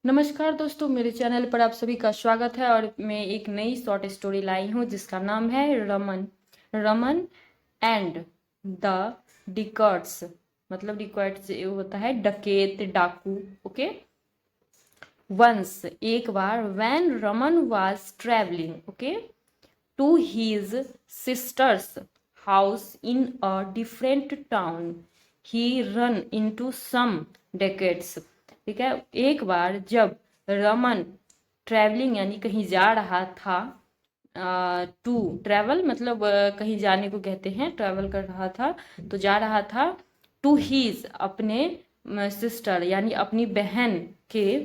नमस्कार दोस्तों, मेरे चैनल पर आप सभी का स्वागत है। और मैं एक नई शॉर्ट स्टोरी लाई हूँ जिसका नाम है Raman Raman and the dacoits. मतलब डिकॉट्स होता है डकैत, डाकू। ओके। वंस, एक बार, when Raman was travelling, okay, to his sister's house in a different town, he run into some dacoits. ठीक है। एक बार जब रमन ट्रैवलिंग यानी कहीं जा रहा था, टू ट्रैवल मतलब कहीं जाने को कहते हैं, ट्रैवल कर रहा था तो जा रहा था, टू हीज अपने सिस्टर यानी अपनी बहन के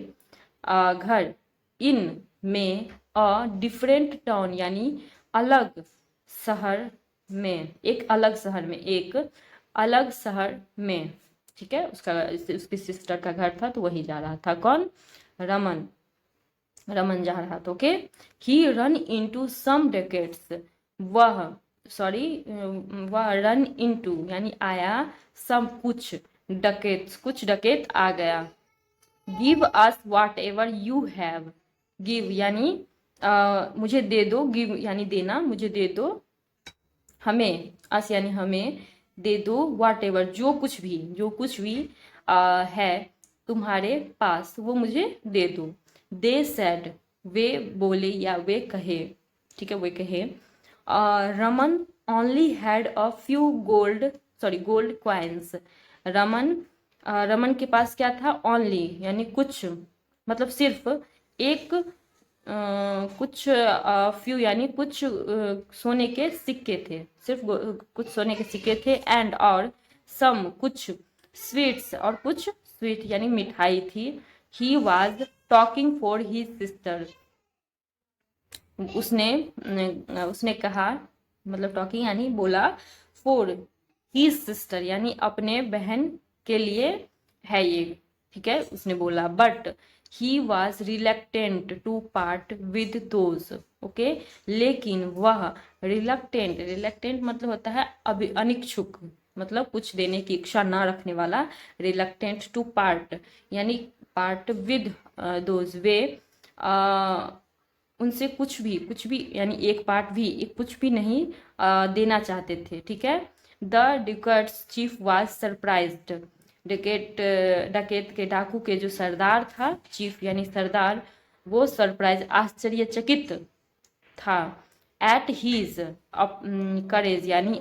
घर, इन में, अ डिफरेंट टाउन यानी अलग शहर में, एक अलग शहर में, एक अलग शहर में। ठीक है। उसकी सिस्टर का घर था तो वही जा रहा था। कौन? रमन। रमन जा रहा था। Okay. He run into some dacoits. वह, सॉरी, वह रन इनटू यानी आया, सम कुछ, डकेट्स कुछ डकेत आ गया। Give us whatever you have. Give यानी मुझे दे दो, गिव यानी देना, मुझे दे दो, हमें, अस यानी हमें, दे दो, वाट एवर जो कुछ भी है तुम्हारे पास वो मुझे दे दो। दे सेड, वे बोले या वे कहे। ठीक है, वे कहे। Raman only had a few gold coins. Raman Raman के पास क्या था? ओनली यानी कुछ, मतलब सिर्फ एक, कुछ, फ्यू यानी कुछ सोने के सिक्के थे, सिर्फ कुछ सोने के सिक्के थे। एंड और, सम कुछ, स्वीट्स और कुछ स्वीट यानी मिठाई थी। He was talking for his sister. उसने उसने कहा, मतलब टॉकिंग यानी बोला, फॉर हिज सिस्टर यानी अपने बहन के लिए है ये। ठीक है, उसने बोला। But he was reluctant to part with those. Okay. लेकिन वह रिलक्टेंट मतलब होता है अभी अनिच्छुक, मतलब कुछ देने की इच्छा ना रखने वाला। रिलक्टेंट टू पार्ट यानी पार्ट विद दोज, वे उनसे कुछ भी यानी एक पार्ट भी, एक कुछ भी नहीं देना चाहते थे। ठीक है। The dacoits chief was surprised. डकैत के, डाकू के जो सरदार था, चीफ यानी सरदार, वो सरप्राइज आश्चर्यचकित था। एट हीज करेज यानी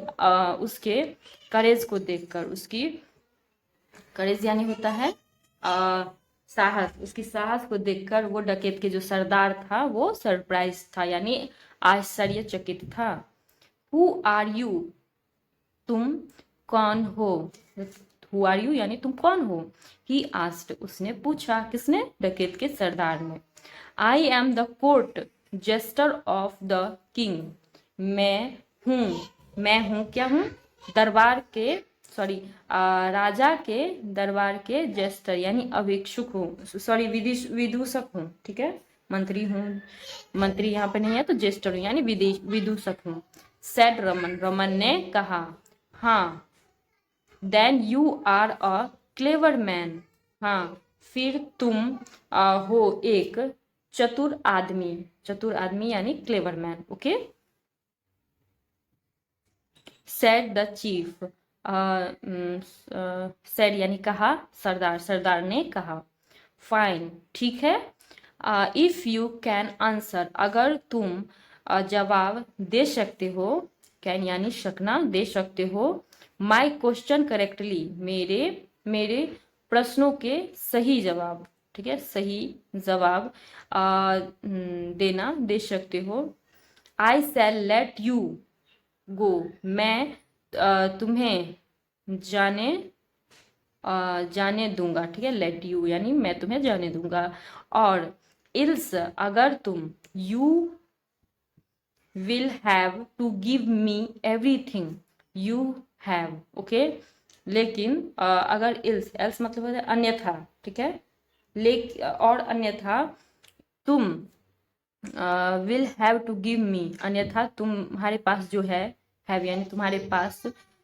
उसके करेज को देखकर, उसकी करेज यानी होता है साहस, उसकी साहस को देखकर वो डकैत के जो सरदार था वो सरप्राइज था यानी आश्चर्यचकित था। हु आर यू, तुम कौन हो? हु आर यू यानी तुम कौन हो? ही आस्क्ड, उसने पूछा। किसने? डकैत के सरदार ने। I am the court jester of the king. मैं हूँ क्या हूँ? दरबार के, सॉरी, राजा के दरबार के जेस्टर यानी अभिक्षुक हूँ, सॉरी, विदूषक हूँ। ठीक है, मंत्री हूँ, मंत्री यहाँ पे नहीं है तो जेस्टर हूँ यानी विदूषक हूँ। सेड रमन, रमन ने कहा। हाँ। Then you are a clever man. हाँ, फिर तुम हो एक चतुर आदमी। चतुर आदमी यानी clever man. Okay. Said the chief, said यानी कहा, सरदार, सरदार ने कहा। फाइन, ठीक है। इफ यू कैन आंसर, अगर तुम जवाब दे सकते हो, कैन यानी सकना, दे सकते हो, माई क्वेश्चन करेक्टली, मेरे मेरे प्रश्नों के सही जवाब। ठीक है, सही जवाब देना, दे सकते हो। आई शैल लेट यू गो, मैं तुम्हें जाने जाने दूंगा। ठीक है, लेट यू यानी मैं तुम्हें जाने दूंगा। और इल्स, अगर तुम, you will have to give me everything you have. Okay. लेकिन अगर इल्स, एल्स मतलब होता है अन्यथा। ठीक है, और अन्यथा तुम, will have to give me, अन्यथा तुम्हारे पास जो हैव यानी तुम्हारे पास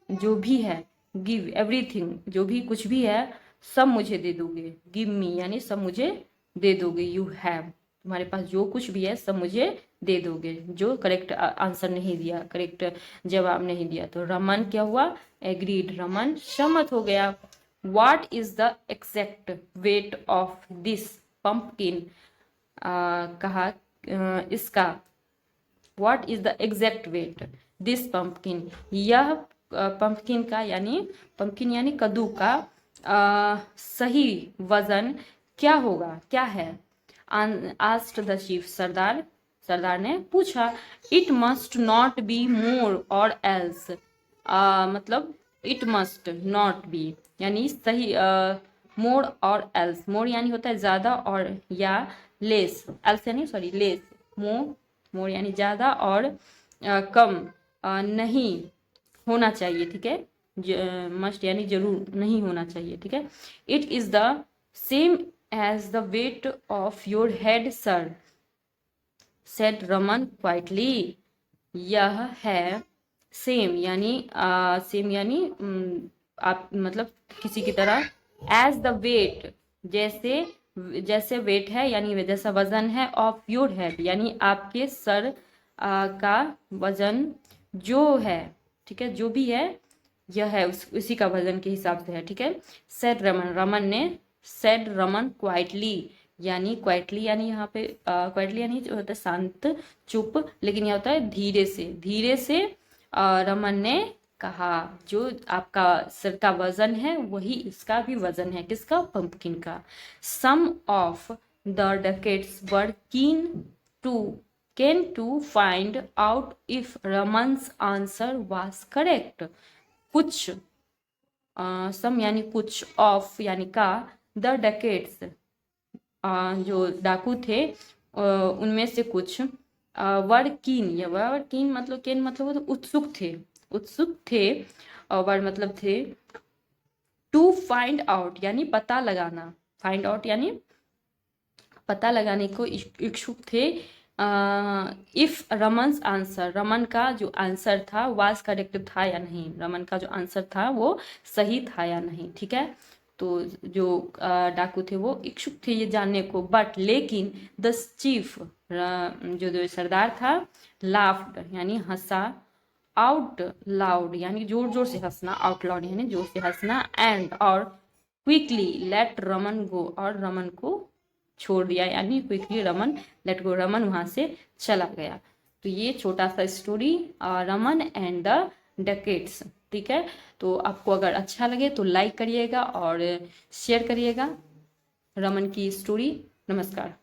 जो भी है, गिव एवरीथिंग जो भी कुछ भी है, सब मुझे दे दोगे। गिव मी यानी सब मुझे दे दोगे, यू हैव, तुम्हारे पास जो कुछ भी है सब मुझे दे दोगे, जो करेक्ट आंसर नहीं दिया, करेक्ट जवाब नहीं दिया। तो रमन क्या हुआ, एग्रीड, रमन सहमत हो गया। What is the exact weight of this pumpkin, कहा इसका, what is the exact wait this pumpkin, यह पंपकिन का यानी पंपकिन यानी कद्दू का सही वजन क्या होगा, क्या है। आस्क्ड द चीफ, सरदार ने पूछा। It must not be more और एल्स, मतलब इट मस्ट नॉट बी यानी सही, मोर और एल्स, मोर यानी होता है ज्यादा और या लेस, एल्स यानी सॉरी लेस, मोर यानी ज्यादा और कम नहीं होना चाहिए, ठीक है, मस्ट यानी जरूर नहीं होना चाहिए, ठीक है। It is the same as the weight of your head sir, said Raman quietly, यह है सेम यानी आप मतलब किसी की तरह, एज द वेट जैसे वेट है यानी जैसा वजन है, ऑफ योर हेड यानी आपके सर का वजन जो है, ठीक है, जो भी है यह है उसी का वजन के हिसाब से है, ठीक है। सेड रमन ने, सेड रमन क्वाइटली यानी यहाँ पे क्वाइटली यानी जो होता है शांत चुप, लेकिन यह होता है धीरे से रमन ने कहा, जो आपका सर का वजन है वही इसका भी वजन है, किसका, पंपकिन का। Some of the dacoits were keen to find out if Raman's answer was correct। कुछ, सम यानी कुछ, ऑफ यानी का, द डकेट्स जो डाकू थे उनमें से कुछ, वर कीन मतलब उत्सुक थे, वर मतलब थे, टू फाइंड आउट यानी पता लगाना, फाइंड आउट यानी पता लगाने को इच्छुक थे। इफ रमन्स आंसर, रमन का जो आंसर था वाज करेक्ट था या नहीं, रमन का जो आंसर था वो सही था या नहीं, ठीक है। तो जो डाकू थे वो इच्छुक थे ये जानने को, बट लेकिन द चीफ जो सरदार था, लाफ्ड यानी हंसा, आउट लाउड यानी जोर जोर से हंसना, आउट लाउड यानी जोर से हंसना, एंड और क्विकली लेट रमन गो, और रमन को छोड़ दिया यानी quickly Raman let go, Raman वहां से चला गया। तो ये छोटा सा story Raman and the dacoits, ठीक है। तो आपको अगर अच्छा लगे तो लाइक करिएगा और शेयर करिएगा रमन की स्टोरी। नमस्कार।